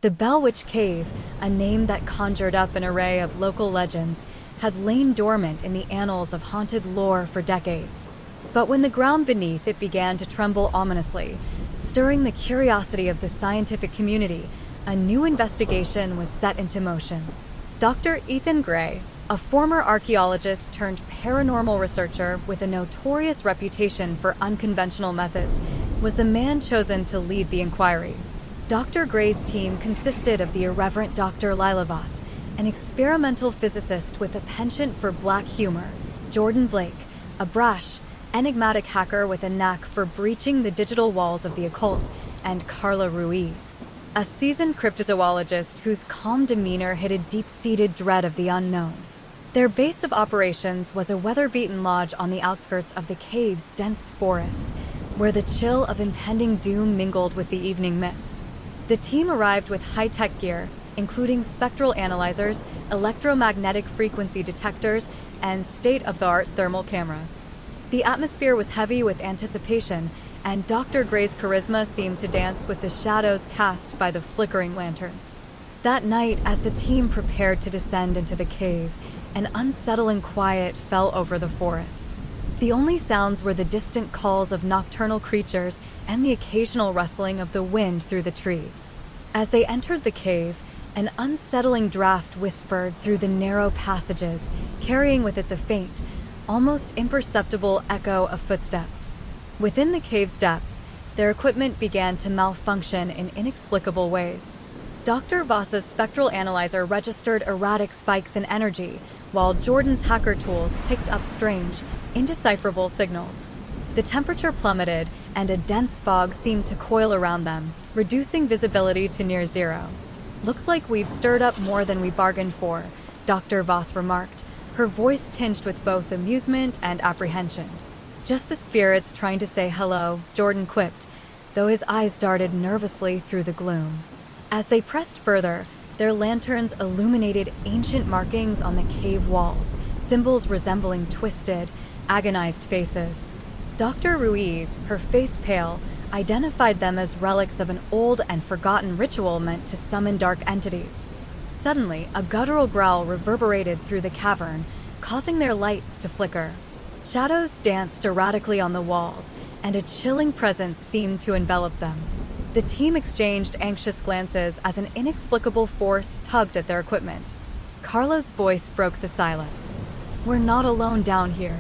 The Bell Witch Cave, a name that conjured up an array of local legends, had lain dormant in the annals of haunted lore for decades. But when the ground beneath it began to tremble ominously, stirring the curiosity of the scientific community, a new investigation was set into motion. Dr. Ethan Gray, a former archaeologist turned paranormal researcher with a notorious reputation for unconventional methods, was the man chosen to lead the inquiry. Dr. Gray's team consisted of the irreverent Dr. Lila Voss, an experimental physicist with a penchant for black humor, Jordan Blake, a brash, enigmatic hacker with a knack for breaching the digital walls of the occult, and Carla Ruiz, a seasoned cryptozoologist whose calm demeanor hid a deep-seated dread of the unknown. Their base of operations was a weather-beaten lodge on the outskirts of the cave's dense forest, where the chill of impending doom mingled with the evening mist. The team arrived with high-tech gear, including spectral analyzers, electromagnetic frequency detectors, and state-of-the-art thermal cameras. The atmosphere was heavy with anticipation, and Dr. Gray's charisma seemed to dance with the shadows cast by the flickering lanterns. That night, as the team prepared to descend into the cave, an unsettling quiet fell over the forest. The only sounds were the distant calls of nocturnal creatures and the occasional rustling of the wind through the trees. As they entered the cave, an unsettling draft whispered through the narrow passages, carrying with it the faint, almost imperceptible echo of footsteps. Within the cave's depths, their equipment began to malfunction in inexplicable ways. Dr. Voss's spectral analyzer registered erratic spikes in energy, while Jordan's hacker tools picked up strange, indecipherable signals. The temperature plummeted, and a dense fog seemed to coil around them, reducing visibility to near zero. "Looks like we've stirred up more than we bargained for," Dr. Voss remarked, her voice tinged with both amusement and apprehension. "Just the spirits trying to say hello," Jordan quipped, though his eyes darted nervously through the gloom. As they pressed further, their lanterns illuminated ancient markings on the cave walls, symbols resembling twisted, agonized faces. Dr. Ruiz, her face pale, identified them as relics of an old and forgotten ritual meant to summon dark entities. Suddenly, a guttural growl reverberated through the cavern, causing their lights to flicker. Shadows danced erratically on the walls, and a chilling presence seemed to envelop them. The team exchanged anxious glances as an inexplicable force tugged at their equipment. Carla's voice broke the silence. "We're not alone down here.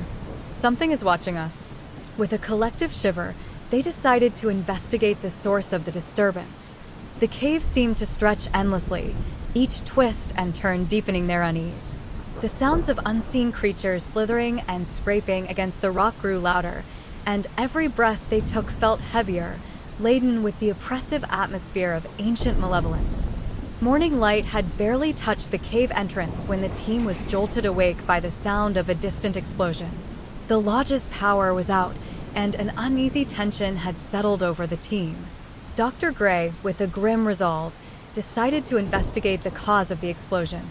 Something is watching us." With a collective shiver, they decided to investigate the source of the disturbance. The cave seemed to stretch endlessly, each twist and turn deepening their unease. The sounds of unseen creatures slithering and scraping against the rock grew louder, and every breath they took felt heavier, laden with the oppressive atmosphere of ancient malevolence. Morning light had barely touched the cave entrance when the team was jolted awake by the sound of a distant explosion. The lodge's power was out, and an uneasy tension had settled over the team. Dr. Gray, with a grim resolve, decided to investigate the cause of the explosion.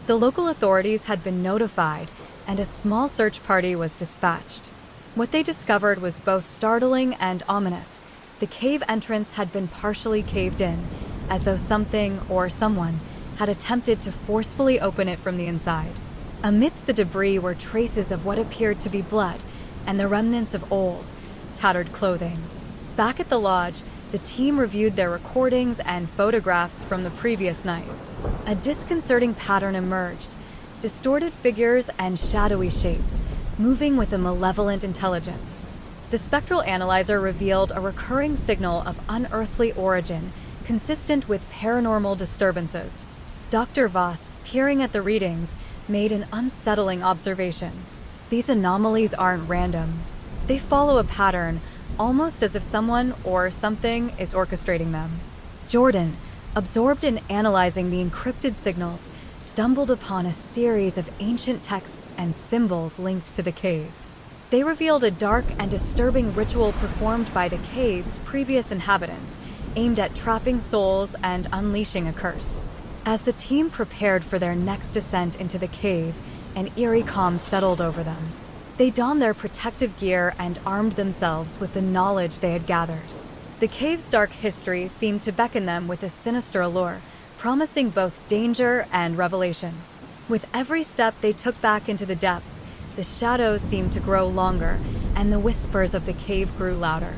The local authorities had been notified, and a small search party was dispatched. What they discovered was both startling and ominous. The cave entrance had been partially caved in, as though something or someone had attempted to forcefully open it from the inside. Amidst the debris were traces of what appeared to be blood and the remnants of old, tattered clothing. Back at the lodge, the team reviewed their recordings and photographs from the previous night. A disconcerting pattern emerged, distorted figures and shadowy shapes, moving with a malevolent intelligence. The spectral analyzer revealed a recurring signal of unearthly origin, consistent with paranormal disturbances. Dr. Voss, peering at the readings, made an unsettling observation. These anomalies aren't random. They follow a pattern, almost as if someone or something is orchestrating them. Jordan, absorbed in analyzing the encrypted signals, stumbled upon a series of ancient texts and symbols linked to the cave. They revealed a dark and disturbing ritual performed by the cave's previous inhabitants, aimed at trapping souls and unleashing a curse. As the team prepared for their next descent into the cave, an eerie calm settled over them. They donned their protective gear and armed themselves with the knowledge they had gathered. The cave's dark history seemed to beckon them with a sinister allure, promising both danger and revelation. With every step they took back into the depths, the shadows seemed to grow longer, and the whispers of the cave grew louder.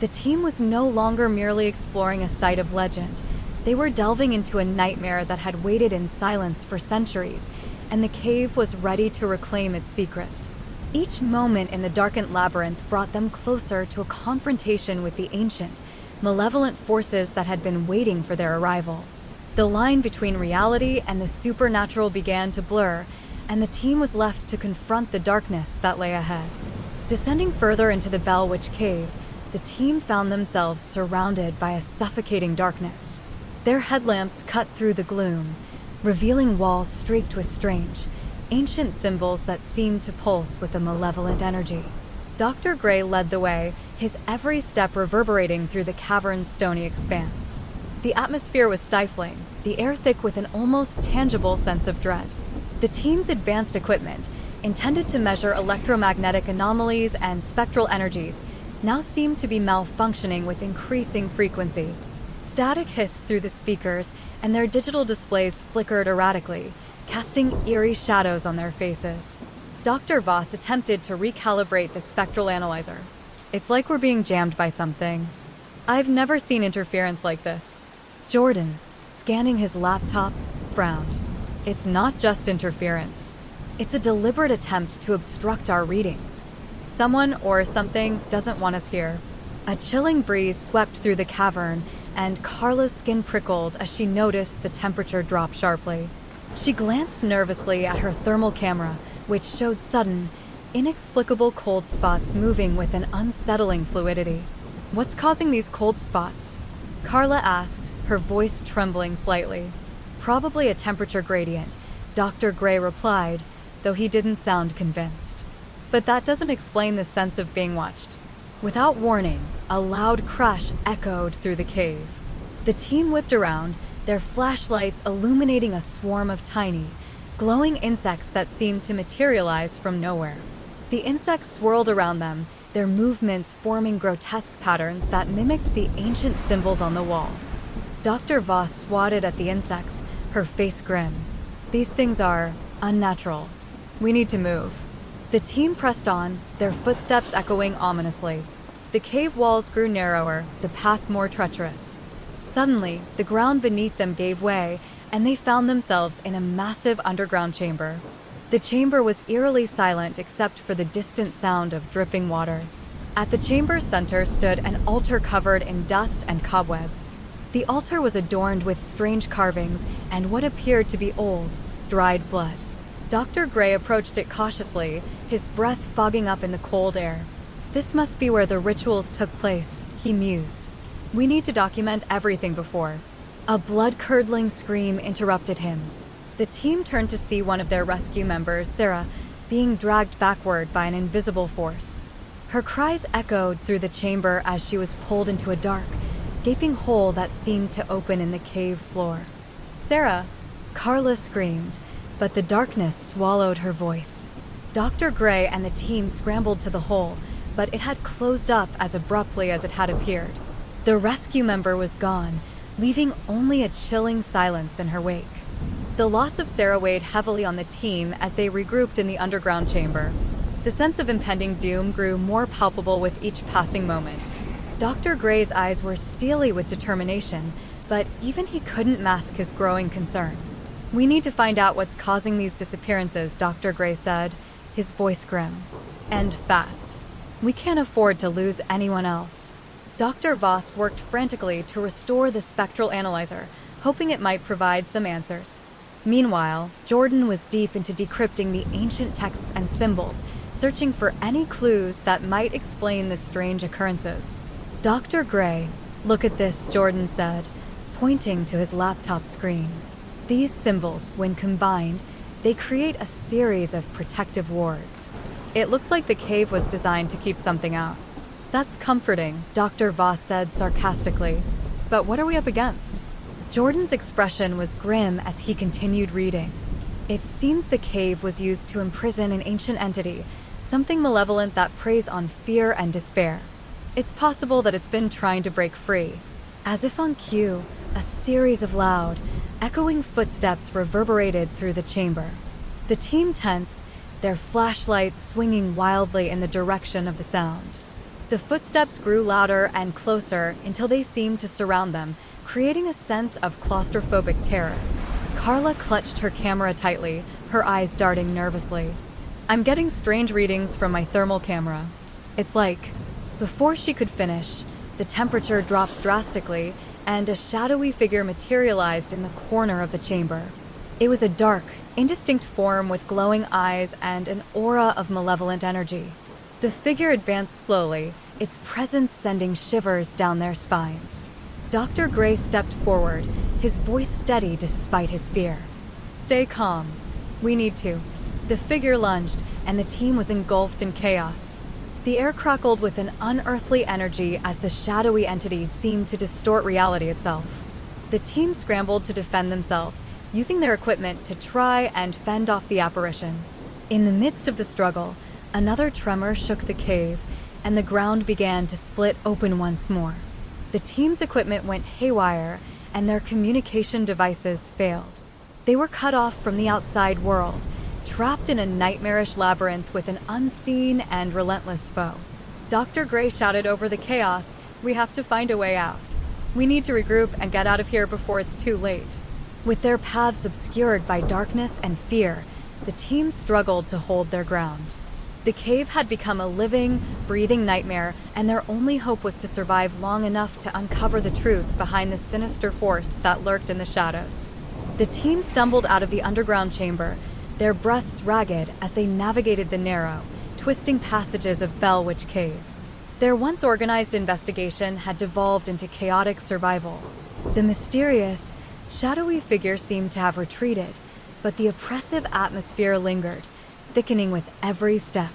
The team was no longer merely exploring a site of legend. They were delving into a nightmare that had waited in silence for centuries, and the cave was ready to reclaim its secrets. Each moment in the darkened labyrinth brought them closer to a confrontation with the ancient, malevolent forces that had been waiting for their arrival. The line between reality and the supernatural began to blur, and the team was left to confront the darkness that lay ahead. Descending further into the Bell Witch Cave, the team found themselves surrounded by a suffocating darkness. Their headlamps cut through the gloom, revealing walls streaked with strange, ancient symbols that seemed to pulse with a malevolent energy. Dr. Gray led the way, his every step reverberating through the cavern's stony expanse. The atmosphere was stifling, the air thick with an almost tangible sense of dread. The team's advanced equipment, intended to measure electromagnetic anomalies and spectral energies, now seemed to be malfunctioning with increasing frequency. Static hissed through the speakers, and their digital displays flickered erratically, casting eerie shadows on their faces. Dr. Voss attempted to recalibrate the spectral analyzer. It's like we're being jammed by something. I've never seen interference like this. Jordan, scanning his laptop, frowned. It's not just interference. It's a deliberate attempt to obstruct our readings. Someone or something doesn't want us here. A chilling breeze swept through the cavern, and Carla's skin prickled as she noticed the temperature drop sharply. She glanced nervously at her thermal camera, which showed sudden, inexplicable cold spots moving with an unsettling fluidity. What's causing these cold spots? Carla asked, her voice trembling slightly. Probably a temperature gradient, Dr. Gray replied, though he didn't sound convinced. But that doesn't explain the sense of being watched. Without warning, a loud crash echoed through the cave. The team whipped around, their flashlights illuminating a swarm of tiny, glowing insects that seemed to materialize from nowhere. The insects swirled around them, their movements forming grotesque patterns that mimicked the ancient symbols on the walls. Dr. Voss swatted at the insects, her face grim. These things are unnatural. We need to move. The team pressed on, their footsteps echoing ominously. The cave walls grew narrower, the path more treacherous. Suddenly, the ground beneath them gave way, and they found themselves in a massive underground chamber. The chamber was eerily silent except for the distant sound of dripping water. At the chamber's center stood an altar covered in dust and cobwebs. The altar was adorned with strange carvings and what appeared to be old, dried blood. Dr. Gray approached it cautiously, his breath fogging up in the cold air. This must be where the rituals took place, he mused. We need to document everything before. A blood-curdling scream interrupted him. The team turned to see one of their rescue members, Sarah, being dragged backward by an invisible force. Her cries echoed through the chamber as she was pulled into a dark, gaping hole that seemed to open in the cave floor. Sarah, Carla screamed, but the darkness swallowed her voice. Dr. Gray and the team scrambled to the hole, but it had closed up as abruptly as it had appeared. The rescue member was gone, leaving only a chilling silence in her wake. The loss of Sarah weighed heavily on the team as they regrouped in the underground chamber. The sense of impending doom grew more palpable with each passing moment. Dr. Gray's eyes were steely with determination, but even he couldn't mask his growing concern. We need to find out what's causing these disappearances, Dr. Gray said, his voice grim. And fast. We can't afford to lose anyone else. Dr. Voss worked frantically to restore the spectral analyzer, hoping it might provide some answers. Meanwhile, Jordan was deep into decrypting the ancient texts and symbols, searching for any clues that might explain the strange occurrences. Dr. Gray, look at this, Jordan said, pointing to his laptop screen. These symbols, when combined, they create a series of protective wards. It looks like the cave was designed to keep something out. That's comforting, Dr. Voss said sarcastically. But what are we up against? Jordan's expression was grim as he continued reading. It seems the cave was used to imprison an ancient entity, something malevolent that preys on fear and despair. It's possible that it's been trying to break free. As if on cue, a series of loud, Echoing footsteps reverberated through the chamber. The team tensed, their flashlights swinging wildly in the direction of the sound. The footsteps grew louder and closer until they seemed to surround them, creating a sense of claustrophobic terror. Carla clutched her camera tightly, her eyes darting nervously. "I'm getting strange readings from my thermal camera. It's like..." Before she could finish, the temperature dropped drastically, and a shadowy figure materialized in the corner of the chamber. It was a dark, indistinct form with glowing eyes and an aura of malevolent energy. The figure advanced slowly, its presence sending shivers down their spines. Dr. Gray stepped forward, his voice steady despite his fear. "Stay calm. We need to." The figure lunged, and the team was engulfed in chaos. The air crackled with an unearthly energy as the shadowy entity seemed to distort reality itself. The team scrambled to defend themselves, using their equipment to try and fend off the apparition. In the midst of the struggle, another tremor shook the cave, and the ground began to split open once more. The team's equipment went haywire, and their communication devices failed. They were cut off from the outside world, trapped in a nightmarish labyrinth with an unseen and relentless foe. Dr. Gray shouted over the chaos, "We have to find a way out. We need to regroup and get out of here before it's too late." With their paths obscured by darkness and fear, the team struggled to hold their ground. The cave had become a living, breathing nightmare, and their only hope was to survive long enough to uncover the truth behind the sinister force that lurked in the shadows. The team stumbled out of the underground chamber, their breaths ragged as they navigated the narrow, twisting passages of Bellwitch Cave. Their once organized investigation had devolved into chaotic survival. The mysterious, shadowy figure seemed to have retreated, but the oppressive atmosphere lingered, thickening with every step.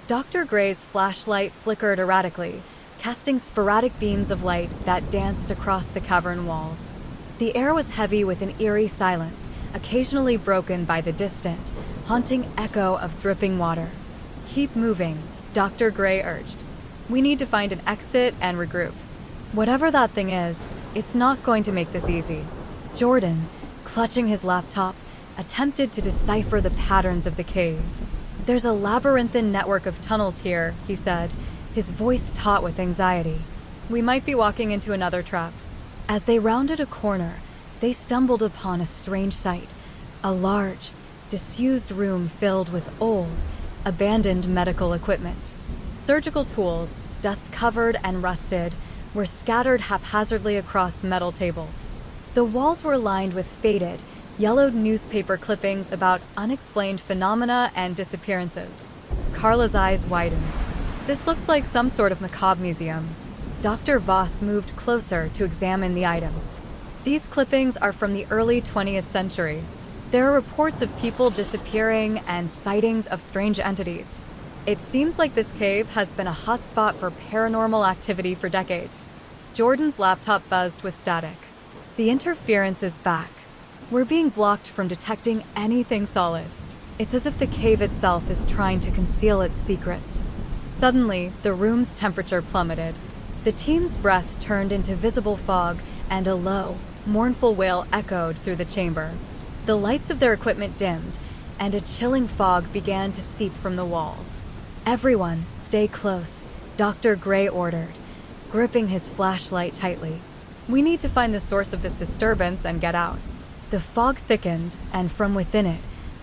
Dr. Gray's flashlight flickered erratically, casting sporadic beams of light that danced across the cavern walls. The air was heavy with an eerie silence, occasionally broken by the distant, haunting echo of dripping water. "Keep moving," Dr. Gray urged. "We need to find an exit and regroup. Whatever that thing is, it's not going to make this easy." Jordan, clutching his laptop, attempted to decipher the patterns of the cave. "There's a labyrinthine network of tunnels here," he said, his voice taut with anxiety. "We might be walking into another trap." As they rounded a corner, they stumbled upon a strange sight, a large, disused room filled with old, abandoned medical equipment. Surgical tools, dust-covered and rusted, were scattered haphazardly across metal tables. The walls were lined with faded, yellowed newspaper clippings about unexplained phenomena and disappearances. Carla's eyes widened. "This looks like some sort of macabre museum." Dr. Voss moved closer to examine the items. "These clippings are from the early 20th century. There are reports of people disappearing and sightings of strange entities. It seems like this cave has been a hotspot for paranormal activity for decades." Jordan's laptop buzzed with static. "The interference is back. We're being blocked from detecting anything solid. It's as if the cave itself is trying to conceal its secrets." Suddenly, the room's temperature plummeted. The team's breath turned into visible fog, and a low, mournful wail echoed through the chamber. The lights of their equipment dimmed, and a chilling fog began to seep from the walls. "Everyone, stay close," Dr. Gray ordered, gripping his flashlight tightly. "We need to find the source of this disturbance and get out." The fog thickened, and from within it,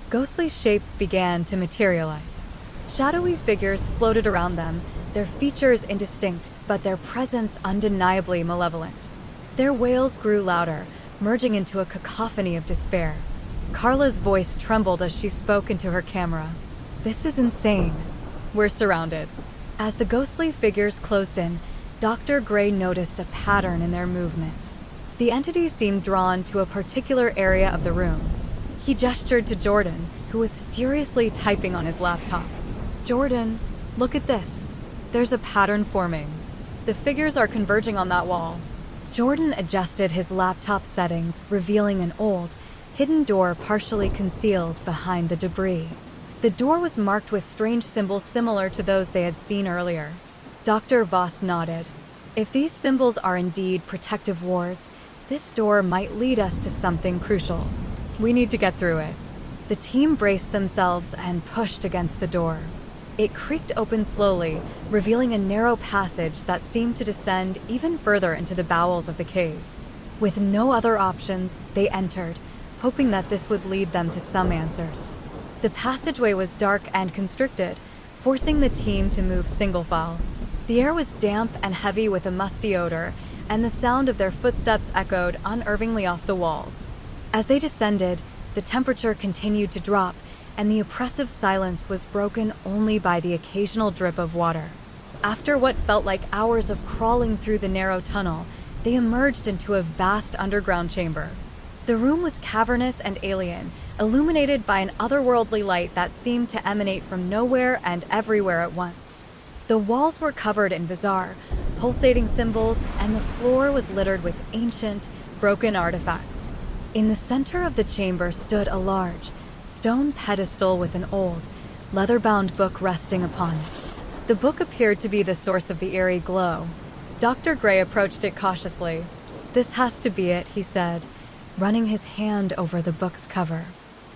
ghostly shapes began to materialize. Shadowy figures floated around them, their features indistinct, but their presence undeniably malevolent. Their wails grew louder, merging into a cacophony of despair. Carla's voice trembled as she spoke into her camera. "This is insane. We're surrounded." As the ghostly figures closed in, Dr. Gray noticed a pattern in their movement. The entity seemed drawn to a particular area of the room. He gestured to Jordan, who was furiously typing on his laptop. "Jordan, look at this. There's a pattern forming. The figures are converging on that wall." Jordan adjusted his laptop settings, revealing an old, hidden door partially concealed behind the debris. The door was marked with strange symbols similar to those they had seen earlier. Dr. Voss nodded. "If these symbols are indeed protective wards, This door might lead us to something crucial. We need to get through it. The team braced themselves and pushed against the door. It creaked open slowly, revealing a narrow passage that seemed to descend even further into the bowels of the cave. With no other options, they entered, hoping that this would lead them to some answers. The passageway was dark and constricted, forcing the team to move single file. The air was damp and heavy with a musty odor, and the sound of their footsteps echoed unnervingly off the walls. As they descended, the temperature continued to drop, and the oppressive silence was broken only by the occasional drip of water. After what felt like hours of crawling through the narrow tunnel, they emerged into a vast underground chamber. The room was cavernous and alien, illuminated by an otherworldly light that seemed to emanate from nowhere and everywhere at once. The walls were covered in bizarre, pulsating symbols, and the floor was littered with ancient, broken artifacts. In the center of the chamber stood a large, stone pedestal with an old, leather-bound book resting upon it. The book appeared to be the source of the eerie glow. Dr. Gray approached it cautiously. "This has to be it," he said, running his hand over the book's cover.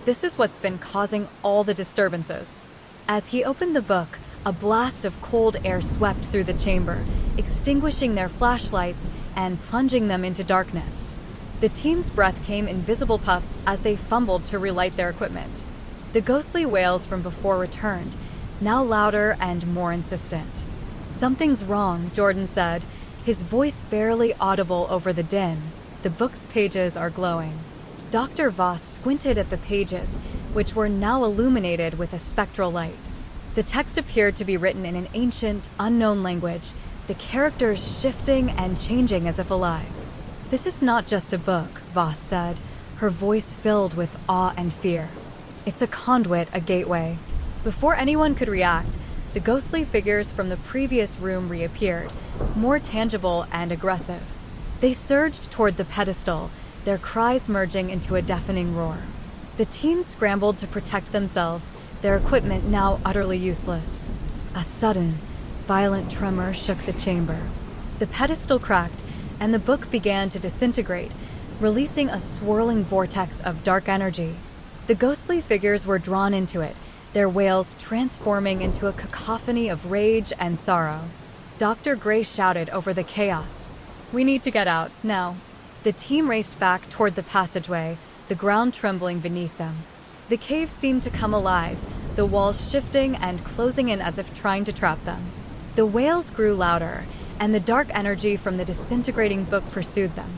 "This is what's been causing all the disturbances." As he opened the book, a blast of cold air swept through the chamber, extinguishing their flashlights and plunging them into darkness. The team's breath came in visible puffs as they fumbled to relight their equipment. The ghostly wails from before returned, now louder and more insistent. "Something's wrong," Jordan said, his voice barely audible over the din. "The book's pages are glowing." Dr. Voss squinted at the pages, which were now illuminated with a spectral light. The text appeared to be written in an ancient, unknown language, the characters shifting and changing as if alive. "This is not just a book," Voss said, her voice filled with awe and fear. "It's a conduit, a gateway." Before anyone could react, the ghostly figures from the previous room reappeared, more tangible and aggressive. They surged toward the pedestal, their cries merging into a deafening roar. The team scrambled to protect themselves, their equipment now utterly useless. A sudden, violent tremor shook the chamber. The pedestal cracked, and the book began to disintegrate, releasing a swirling vortex of dark energy. The ghostly figures were drawn into it, their wails transforming into a cacophony of rage and sorrow. Dr. Gray shouted over the chaos, "We need to get out, now." The team raced back toward the passageway, the ground trembling beneath them. The cave seemed to come alive, the walls shifting and closing in as if trying to trap them. The wails grew louder, and the dark energy from the disintegrating book pursued them.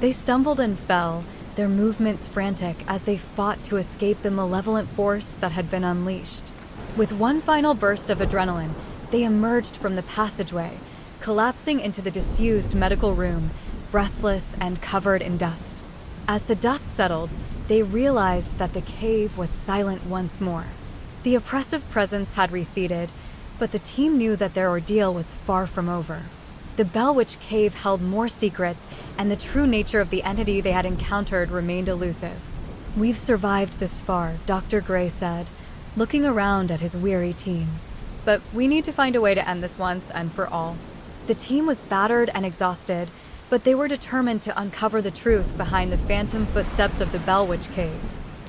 They stumbled and fell, their movements frantic as they fought to escape the malevolent force that had been unleashed. With one final burst of adrenaline, they emerged from the passageway, collapsing into the disused medical room, breathless and covered in dust. As the dust settled, they realized that the cave was silent once more. The oppressive presence had receded, but the team knew that their ordeal was far from over. The Bellwitch Cave held more secrets, and the true nature of the entity they had encountered remained elusive. "We've survived this far," Dr. Gray said, looking around at his weary team. "But we need to find a way to end this once and for all." The team was battered and exhausted, but they were determined to uncover the truth behind the phantom footsteps of the Bellwitch Cave.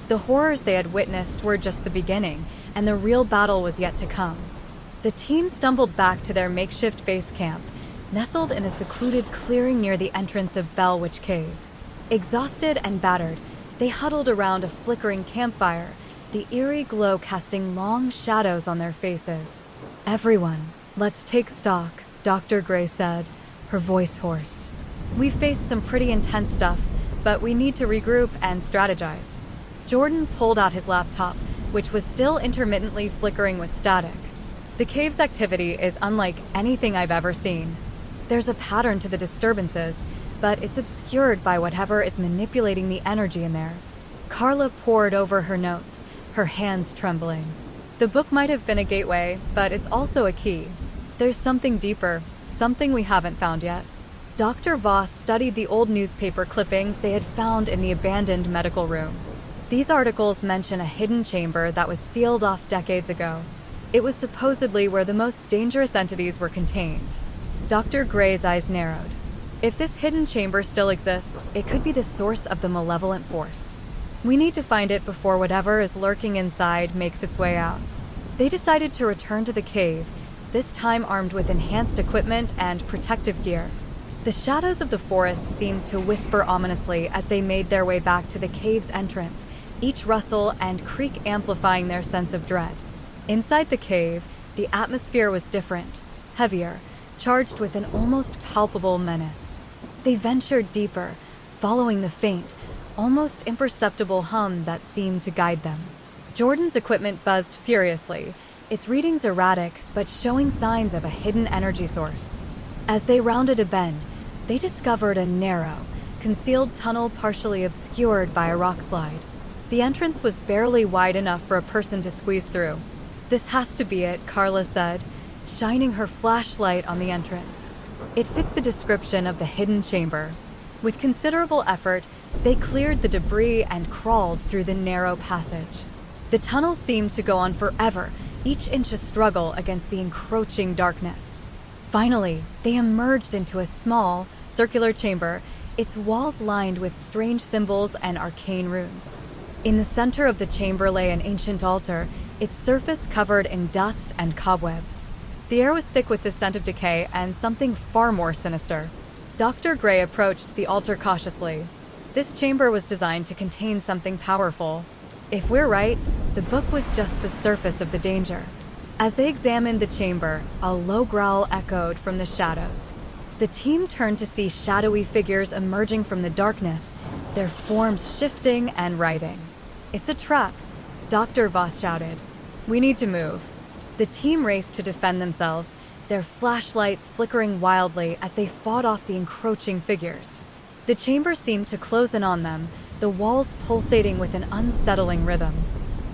The horrors they had witnessed were just the beginning, and the real battle was yet to come. The team stumbled back to their makeshift base camp, nestled in a secluded clearing near the entrance of Bellwitch Cave. Exhausted and battered, they huddled around a flickering campfire, the eerie glow casting long shadows on their faces. "Everyone, let's take stock," Dr. Gray said, her voice hoarse. "We've faced some pretty intense stuff, but we need to regroup and strategize." Jordan pulled out his laptop, which was still intermittently flickering with static. "The cave's activity is unlike anything I've ever seen. There's a pattern to the disturbances, but it's obscured by whatever is manipulating the energy in there." Carla pored over her notes, her hands trembling. "The book might have been a gateway, but it's also a key. There's something deeper, something we haven't found yet." Dr. Voss studied the old newspaper clippings they had found in the abandoned medical room. These articles mention a hidden chamber that was sealed off decades ago. It was supposedly where the most dangerous entities were contained. Dr. Gray's eyes narrowed. If this hidden chamber still exists, it could be the source of the malevolent force. We need to find it before whatever is lurking inside makes its way out. They decided to return to the cave, this time armed with enhanced equipment and protective gear. The shadows of the forest seemed to whisper ominously as they made their way back to the cave's entrance, each rustle and creak amplifying their sense of dread. Inside the cave, the atmosphere was different, heavier, charged with an almost palpable menace. They ventured deeper, following the faint, almost imperceptible hum that seemed to guide them. Jordan's equipment buzzed furiously, its readings erratic but showing signs of a hidden energy source. As they rounded a bend, they discovered a narrow, concealed tunnel partially obscured by a rock slide. The entrance was barely wide enough for a person to squeeze through. "This has to be it," Carla said, shining her flashlight on the entrance. It fits the description of the hidden chamber. With considerable effort, they cleared the debris and crawled through the narrow passage. The tunnel seemed to go on forever, each inch a struggle against the encroaching darkness. Finally, they emerged into a small, circular chamber, its walls lined with strange symbols and arcane runes. In the center of the chamber lay an ancient altar, its surface covered in dust and cobwebs. The air was thick with the scent of decay and something far more sinister. Dr. Gray approached the altar cautiously. This chamber was designed to contain something powerful. If we're right, the book was just the surface of the danger. As they examined the chamber, a low growl echoed from the shadows. The team turned to see shadowy figures emerging from the darkness, their forms shifting and writhing. "It's a trap," Dr. Voss shouted. "We need to move." The team raced to defend themselves, their flashlights flickering wildly as they fought off the encroaching figures. The chamber seemed to close in on them, the walls pulsating with an unsettling rhythm.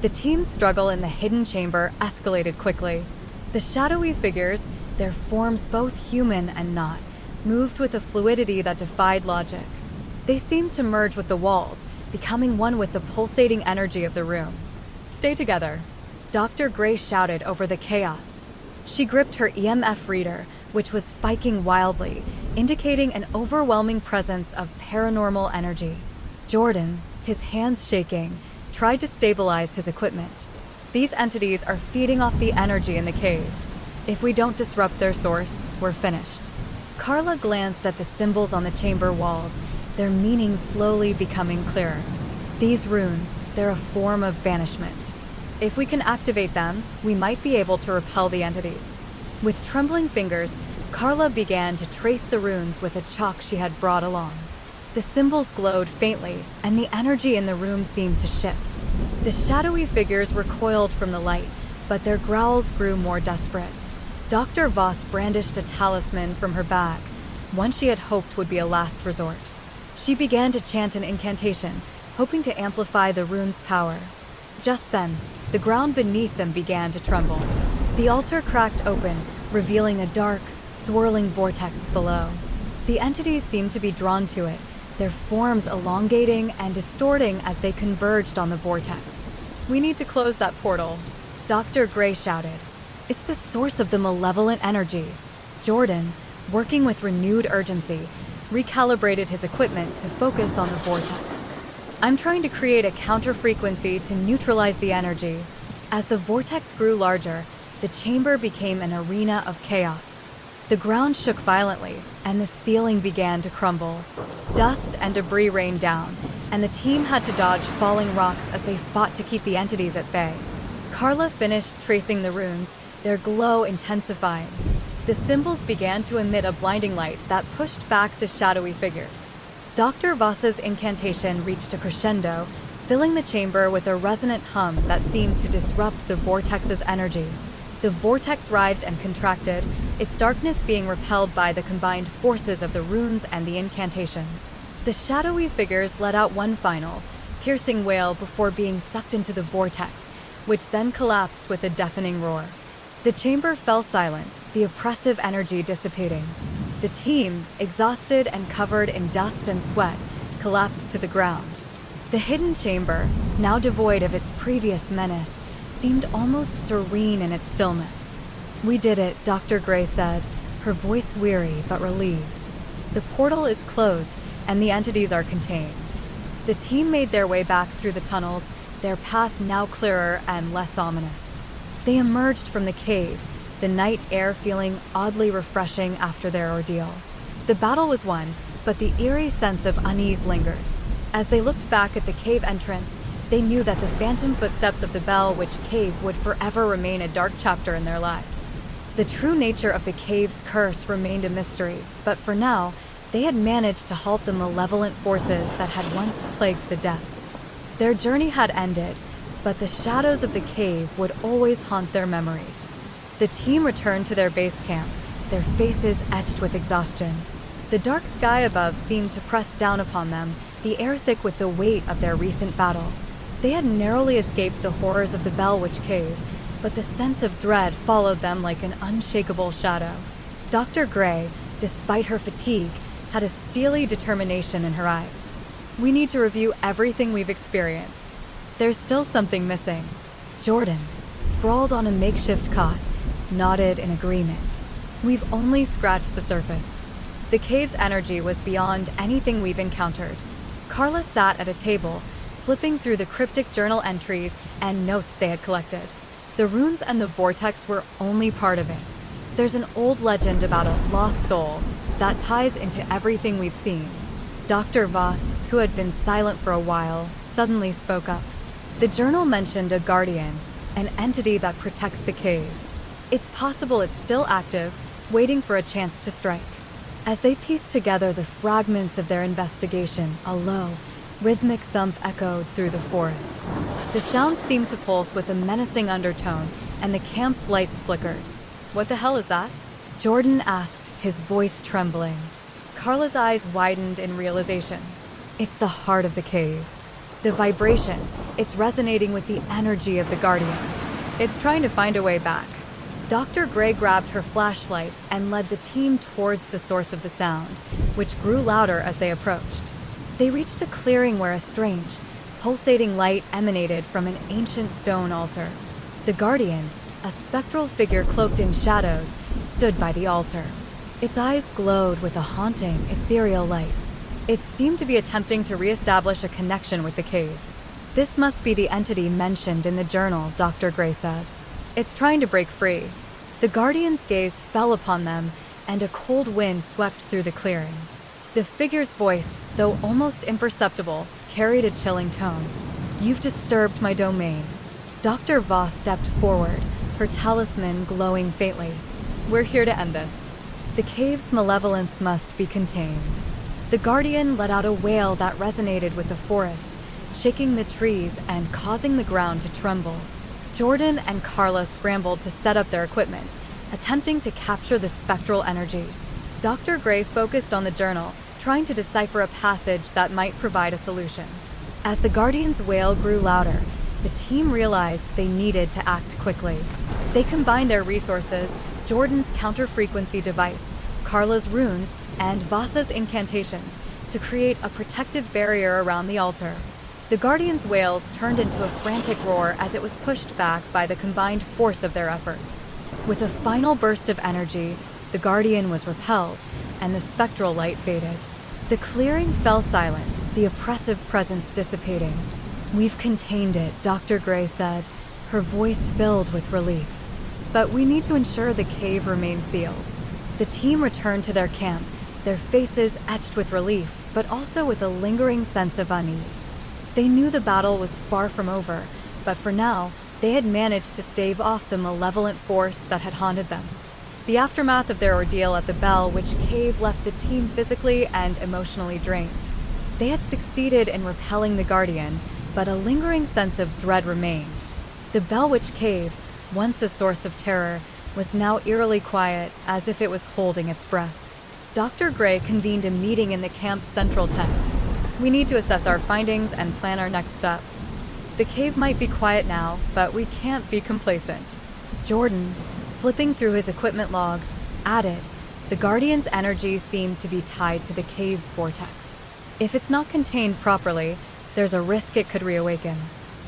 The team's struggle in the hidden chamber escalated quickly. The shadowy figures, their forms both human and not, moved with a fluidity that defied logic. They seemed to merge with the walls, becoming one with the pulsating energy of the room. "Stay together," Dr. Gray shouted over the chaos. She gripped her EMF reader, which was spiking wildly, indicating an overwhelming presence of paranormal energy. Jordan, his hands shaking, tried to stabilize his equipment. "These entities are feeding off the energy in the cave. If we don't disrupt their source, we're finished." Carla glanced at the symbols on the chamber walls, their meanings slowly becoming clearer. These runes, they're a form of banishment. If we can activate them, we might be able to repel the entities. With trembling fingers, Carla began to trace the runes with a chalk she had brought along. The symbols glowed faintly, and the energy in the room seemed to shift. The shadowy figures recoiled from the light, but their growls grew more desperate. Dr. Voss brandished a talisman from her bag, one she had hoped would be a last resort. She began to chant an incantation, hoping to amplify the rune's power. Just then, the ground beneath them began to tremble. The altar cracked open, revealing a dark, swirling vortex below. The entities seemed to be drawn to it, their forms elongating and distorting as they converged on the vortex. "We need to close that portal," Dr. Gray shouted. "It's the source of the malevolent energy." Jordan, working with renewed urgency, recalibrated his equipment to focus on the vortex. "I'm trying to create a counter-frequency to neutralize the energy." As the vortex grew larger, the chamber became an arena of chaos. The ground shook violently, and the ceiling began to crumble. Dust and debris rained down, and the team had to dodge falling rocks as they fought to keep the entities at bay. Carla finished tracing the runes, their glow intensifying. The symbols began to emit a blinding light that pushed back the shadowy figures. Dr. Voss's incantation reached a crescendo, filling the chamber with a resonant hum that seemed to disrupt the vortex's energy. The vortex writhed and contracted, its darkness being repelled by the combined forces of the runes and the incantation. The shadowy figures let out one final, piercing wail before being sucked into the vortex, which then collapsed with a deafening roar. The chamber fell silent, the oppressive energy dissipating. The team, exhausted and covered in dust and sweat, collapsed to the ground. The hidden chamber, now devoid of its previous menace, seemed almost serene in its stillness. "We did it," Dr. Gray said, her voice weary but relieved. The portal is closed, and the entities are contained. The team made their way back through the tunnels, their path now clearer and less ominous. They emerged from the cave, the night air feeling oddly refreshing after their ordeal. The battle was won, but the eerie sense of unease lingered. As they looked back at the cave entrance, they knew that the phantom footsteps of the Bell Witch Cave would forever remain a dark chapter in their lives. The true nature of the cave's curse remained a mystery, but for now, they had managed to halt the malevolent forces that had once plagued the depths. Their journey had ended, but the shadows of the cave would always haunt their memories. The team returned to their base camp, their faces etched with exhaustion. The dark sky above seemed to press down upon them, the air thick with the weight of their recent battle. They had narrowly escaped the horrors of the Bell Witch Cave, but the sense of dread followed them like an unshakable shadow. Dr. Gray, despite her fatigue, had a steely determination in her eyes. We need to review everything we've experienced. There's still something missing. Jordan, sprawled on a makeshift cot, nodded in agreement. We've only scratched the surface. The cave's energy was beyond anything we've encountered. Carla sat at a table, flipping through the cryptic journal entries and notes they had collected. The runes and the vortex were only part of it. There's an old legend about a lost soul that ties into everything we've seen. Dr. Voss, who had been silent for a while, suddenly spoke up. The journal mentioned a guardian, an entity that protects the cave. It's possible it's still active, waiting for a chance to strike. As they pieced together the fragments of their investigation, a low, rhythmic thump echoed through the forest. The sound seemed to pulse with a menacing undertone, and the camp's lights flickered. "What the hell is that?" Jordan asked, his voice trembling. Carla's eyes widened in realization. It's the heart of the cave. The vibration, it's resonating with the energy of the guardian. It's trying to find a way back. Dr. Gray grabbed her flashlight and led the team towards the source of the sound, which grew louder as they approached. They reached a clearing where a strange, pulsating light emanated from an ancient stone altar. The guardian, a spectral figure cloaked in shadows, stood by the altar. Its eyes glowed with a haunting, ethereal light. It seemed to be attempting to reestablish a connection with the cave. This must be the entity mentioned in the journal, Dr. Gray said. It's trying to break free. The guardian's gaze fell upon them, and a cold wind swept through the clearing. The figure's voice, though almost imperceptible, carried a chilling tone. "You've disturbed my domain." Dr. Voss stepped forward, her talisman glowing faintly. "We're here to end this. The cave's malevolence must be contained." The guardian let out a wail that resonated with the forest, shaking the trees and causing the ground to tremble. Jordan and Carla scrambled to set up their equipment, attempting to capture the spectral energy. Dr. Gray focused on the journal, trying to decipher a passage that might provide a solution. As the guardian's wail grew louder, the team realized they needed to act quickly. They combined their resources, Jordan's counter-frequency device, Carla's runes, and Vasa's incantations, to create a protective barrier around the altar. The guardian's wails turned into a frantic roar as it was pushed back by the combined force of their efforts. With a final burst of energy, the guardian was repelled, and the spectral light faded. The clearing fell silent, the oppressive presence dissipating. "We've contained it," Dr. Gray said, her voice filled with relief. "But we need to ensure the cave remains sealed." The team returned to their camp, their faces etched with relief, but also with a lingering sense of unease. They knew the battle was far from over, but for now, they had managed to stave off the malevolent force that had haunted them. The aftermath of their ordeal at the Bell Witch Cave left the team physically and emotionally drained. They had succeeded in repelling the guardian, but a lingering sense of dread remained. The Bell Witch Cave, once a source of terror, was now eerily quiet, as if it was holding its breath. Dr. Gray convened a meeting in the camp's central tent. "We need to assess our findings and plan our next steps. The cave might be quiet now, but we can't be complacent." Jordan, flipping through his equipment logs, added, "The Guardian's energy seemed to be tied to the cave's vortex. If it's not contained properly, there's a risk it could reawaken."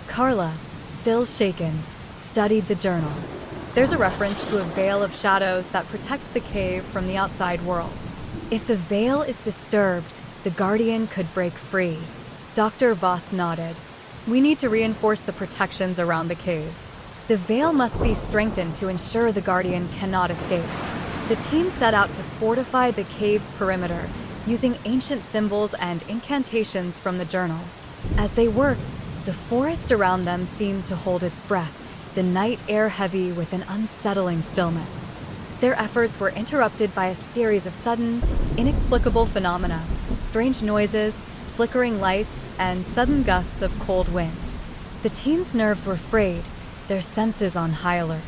Carla, still shaken, studied the journal. There's a reference to a veil of shadows that protects the cave from the outside world. If the veil is disturbed, the Guardian could break free. Dr. Voss nodded. We need to reinforce the protections around the cave. The veil must be strengthened to ensure the Guardian cannot escape. The team set out to fortify the cave's perimeter, using ancient symbols and incantations from the journal. As they worked, the forest around them seemed to hold its breath, the night air heavy with an unsettling stillness. Their efforts were interrupted by a series of sudden, inexplicable phenomena: strange noises, flickering lights, and sudden gusts of cold wind. The team's nerves were frayed, their senses on high alert.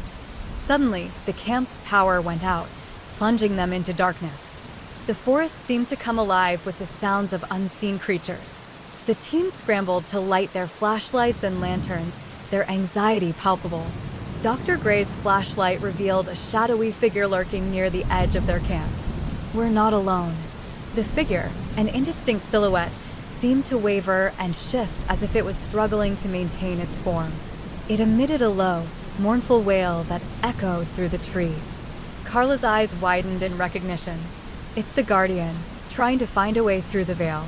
Suddenly, the camp's power went out, plunging them into darkness. The forest seemed to come alive with the sounds of unseen creatures. The team scrambled to light their flashlights and lanterns, their anxiety palpable. Dr. Gray's flashlight revealed a shadowy figure lurking near the edge of their camp. We're not alone. The figure, an indistinct silhouette, seemed to waver and shift as if it was struggling to maintain its form. It emitted a low, mournful wail that echoed through the trees. Carla's eyes widened in recognition. It's the Guardian, trying to find a way through the veil.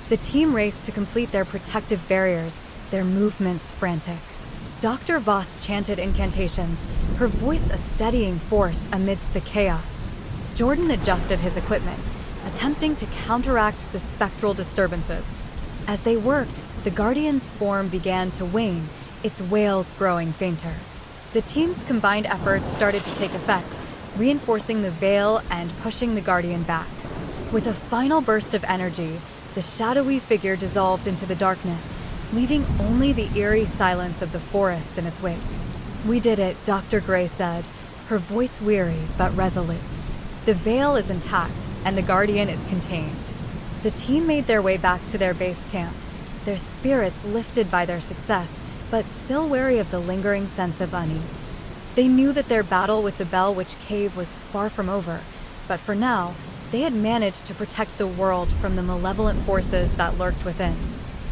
The team raced to complete their protective barriers, their movements frantic. Dr. Voss chanted incantations, her voice a steadying force amidst the chaos. Jordan adjusted his equipment, attempting to counteract the spectral disturbances. As they worked, the Guardian's form began to wane, its wails growing fainter. The team's combined efforts started to take effect, reinforcing the veil and pushing the Guardian back. With a final burst of energy, the shadowy figure dissolved into the darkness, leaving only the eerie silence of the forest in its wake. We did it, Dr. Gray said, her voice weary but resolute. The veil is intact, and the Guardian is contained. The team made their way back to their base camp, their spirits lifted by their success, but still wary of the lingering sense of unease. They knew that their battle with the Bell Witch Cave was far from over, but for now, they had managed to protect the world from the malevolent forces that lurked within.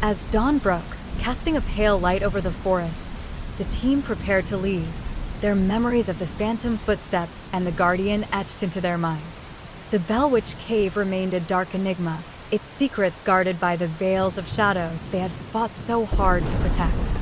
As dawn broke, casting a pale light over the forest, the team prepared to leave, their memories of the phantom footsteps and the Guardian etched into their minds. The Bell Witch Cave remained a dark enigma, its secrets guarded by the veils of shadows they had fought so hard to protect.